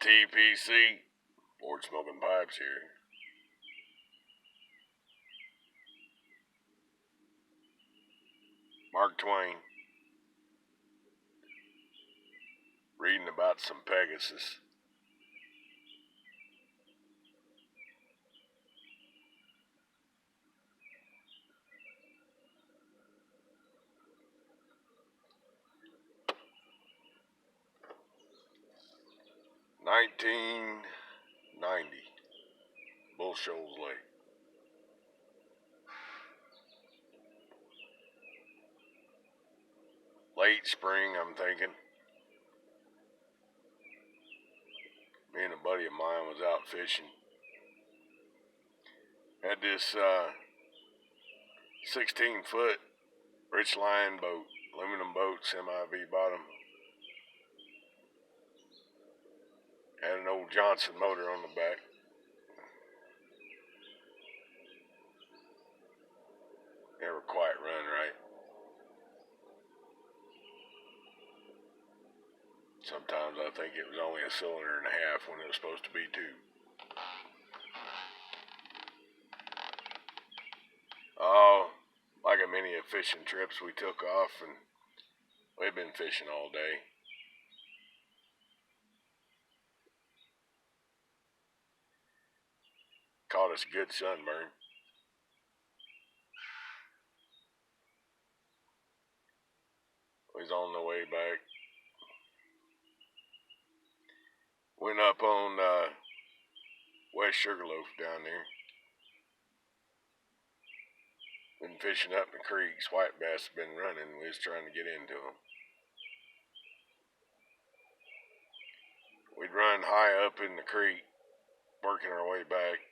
TPC, Board Smoking Pipes here. Mark Twain, reading about some Pegasus. $19.90, Bull Shoals Lake. Late spring, I'm thinking. Me and a buddy of mine was out fishing. Had this 16-foot rich line boat, aluminum boat, semi-V bottom. Had an old Johnson motor on the back. Never quite run right. Sometimes I think it was only a cylinder and a half when it was supposed to be two. Oh, like a many of fishing trips, we took off and we've been fishing all day. Caught us a good sunburn. We was on the way back. Went up on West Sugarloaf down there. Been fishing up in the creeks. White bass have been running. We was trying to get into them. We'd run high up in the creek, working our way back.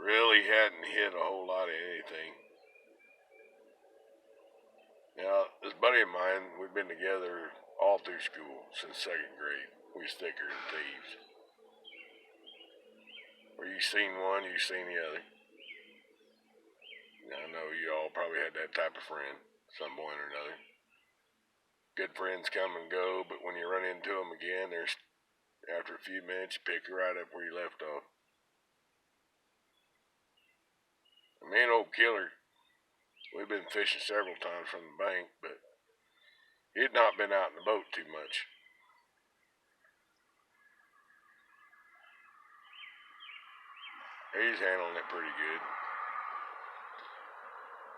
Really hadn't hit a whole lot of anything. Now, this buddy of mine, we've been together all through school since second grade. We was thicker than thieves. Where you seen one, you seen the other. Now, I know you all probably had that type of friend, some point or another. Good friends come and go, but when you run into them again, there's after a few minutes, you pick right up where you left off. Me and old Killer, we've been fishing several times from the bank, but he'd not been out in the boat too much. He's handling it pretty good.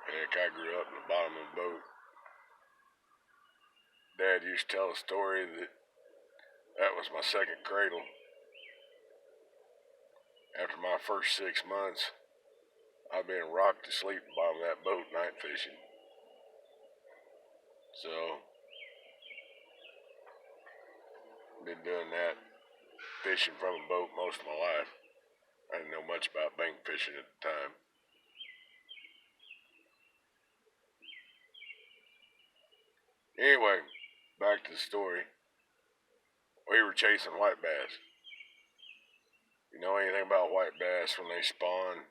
Heck, I grew up in the bottom of a boat. Dad used to tell a story that was my second cradle. After my first 6 months, I've been rocked to sleep in the bottom of that boat night fishing. So, been doing that, fishing from a boat most of my life. I didn't know much about bank fishing at the time. Anyway, back to the story. We were chasing white bass. You know anything about white bass when they spawn?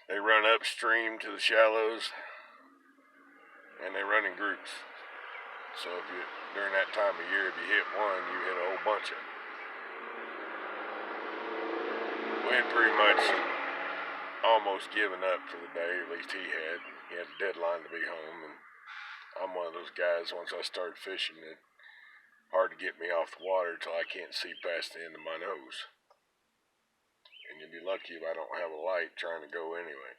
They run upstream to the shallows, and they run in groups. So during that time of year, if you hit one, you hit a whole bunch of them. We had pretty much almost given up for the day, at least he had. He had a deadline to be home, and I'm one of those guys, once I start fishing, it's hard to get me off the water till I can't see past the end of my nose. And you'd be lucky if I don't have a light trying to go anyway.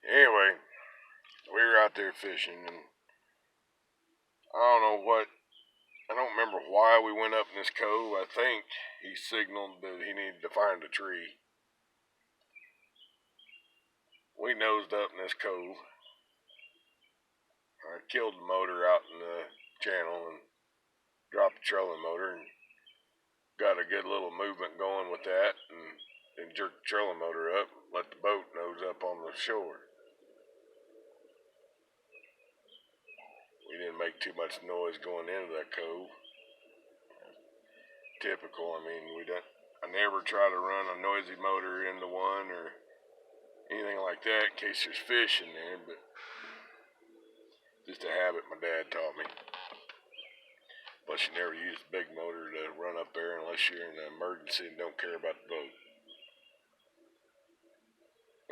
Anyway, we were out there fishing, and I don't remember why we went up in this cove. I think he signaled that he needed to find a tree. We nosed up in this cove. I killed the motor out in the channel and dropped the trolling motor and got a good little movement going with that, and jerked the trolling motor up, let the boat nose up on the shore. We didn't make too much noise going into that cove. Typical. I mean, I never try to run a noisy motor into one or anything like that in case there's fish in there, but just a habit my dad taught me. Plus, you never use the big motor to run up there unless you're in an emergency and don't care about the boat.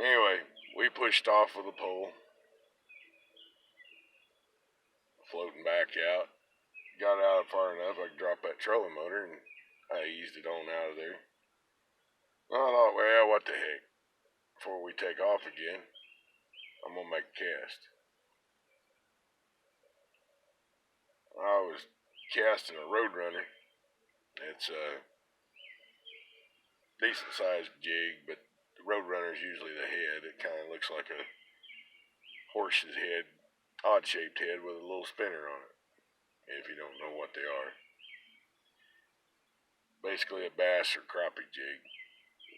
Anyway, we pushed off with a pole, floating back out. Got out far enough I could drop that trolling motor, and I eased it on out of there. I thought, well, what the heck? Before we take off again, I'm gonna make a cast. I was casting a Roadrunner. It's a decent sized jig, but the Roadrunner is usually the head. It kind of looks like a horse's head, odd shaped head with a little spinner on it, if you don't know what they are. Basically a bass or crappie jig.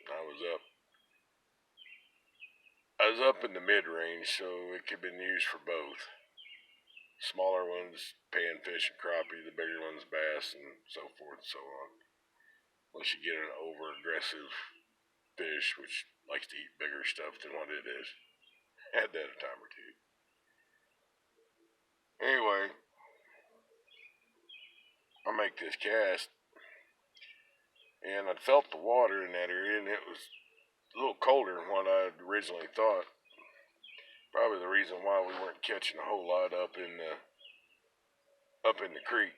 I was up in the mid-range, so it could have been used for both. Smaller ones, panfish and crappie, the bigger ones, bass, and so forth and so on. Unless you get an over-aggressive fish, which likes to eat bigger stuff than what it is. Had that a time or two. Anyway, I make this cast, and I felt the water in that area, and it was a little colder than what I originally thought. Probably the reason why we weren't catching a whole lot up in the creek.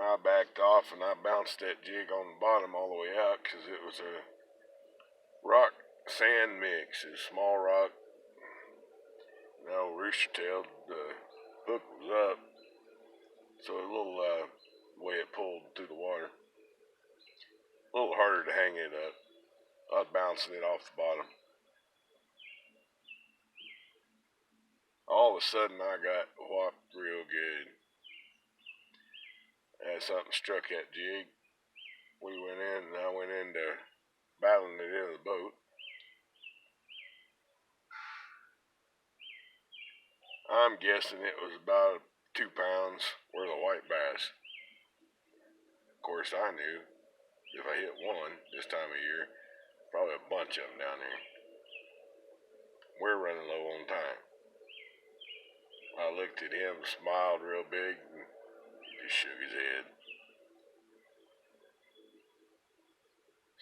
I backed off and I bounced that jig on the bottom all the way out because it was a rock sand mix. It was small rock. No rooster tail. The hook was up, so a little way it pulled through the water. A little harder to hang it up. I was bouncing it off the bottom. All of a sudden, I got whopped real good. As something struck that jig, we went in, and I went into battling it into the boat. I'm guessing it was about 2 pounds worth of white bass. Of course, I knew if I hit one this time of year, probably a bunch of them down there. We're running low on time. I looked at him, smiled real big, and just shook his head.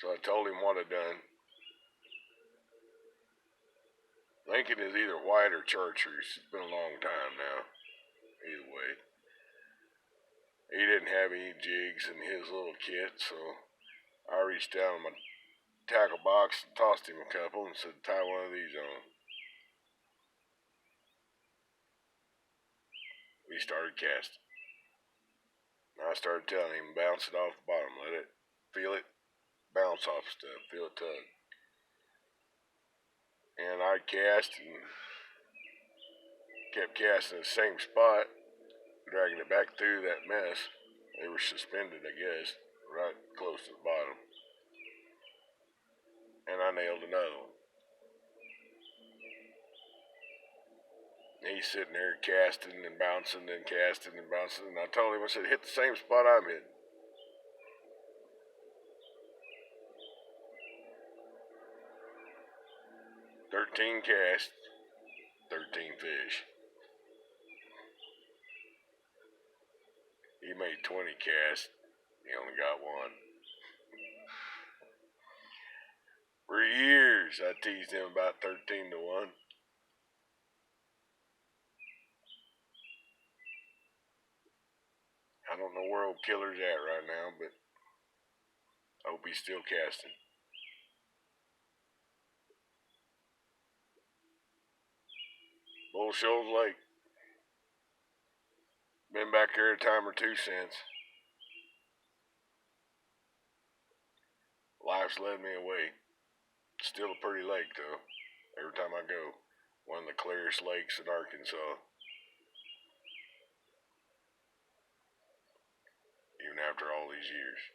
So I told him what I'd done. Lincoln is either white or chartreuse. It's been a long time now. Either way. He didn't have any jigs in his little kit, so I reached down in my tackle box and tossed him a couple and said, tie one of these on. We started casting. I started telling him, bounce it off the bottom, let it, feel it, bounce off stuff, feel it tug. And I cast and kept casting the same spot, dragging it back through that mess. They were suspended, I guess, right close to the bottom. And I nailed another one. He's sitting there casting and bouncing and casting and bouncing. And I told him, I said, hit the same spot I'm hitting. "13 casts, 13 fish. He made 20 casts. He only got one. For years, I teased him about 13 to 1. I don't know where old Killer's at right now, but I hope he's still casting. Old Shoal Lake. Been back there a time or two since. Life's led me away. Still a pretty lake, though. Every time I go. One of the clearest lakes in Arkansas. Even after all these years.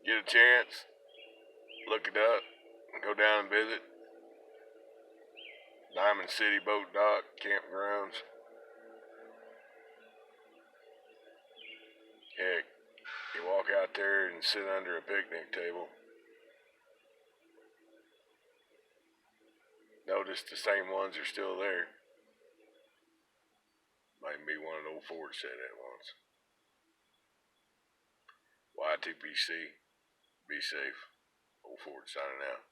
Get a chance, look it up, go down and visit. Diamond City Boat Dock, campgrounds. Heck, you walk out there and sit under a picnic table. notice the same ones are still there. Might be one of old Ford said that once. Y2PC. Be safe. Old Ford signing out.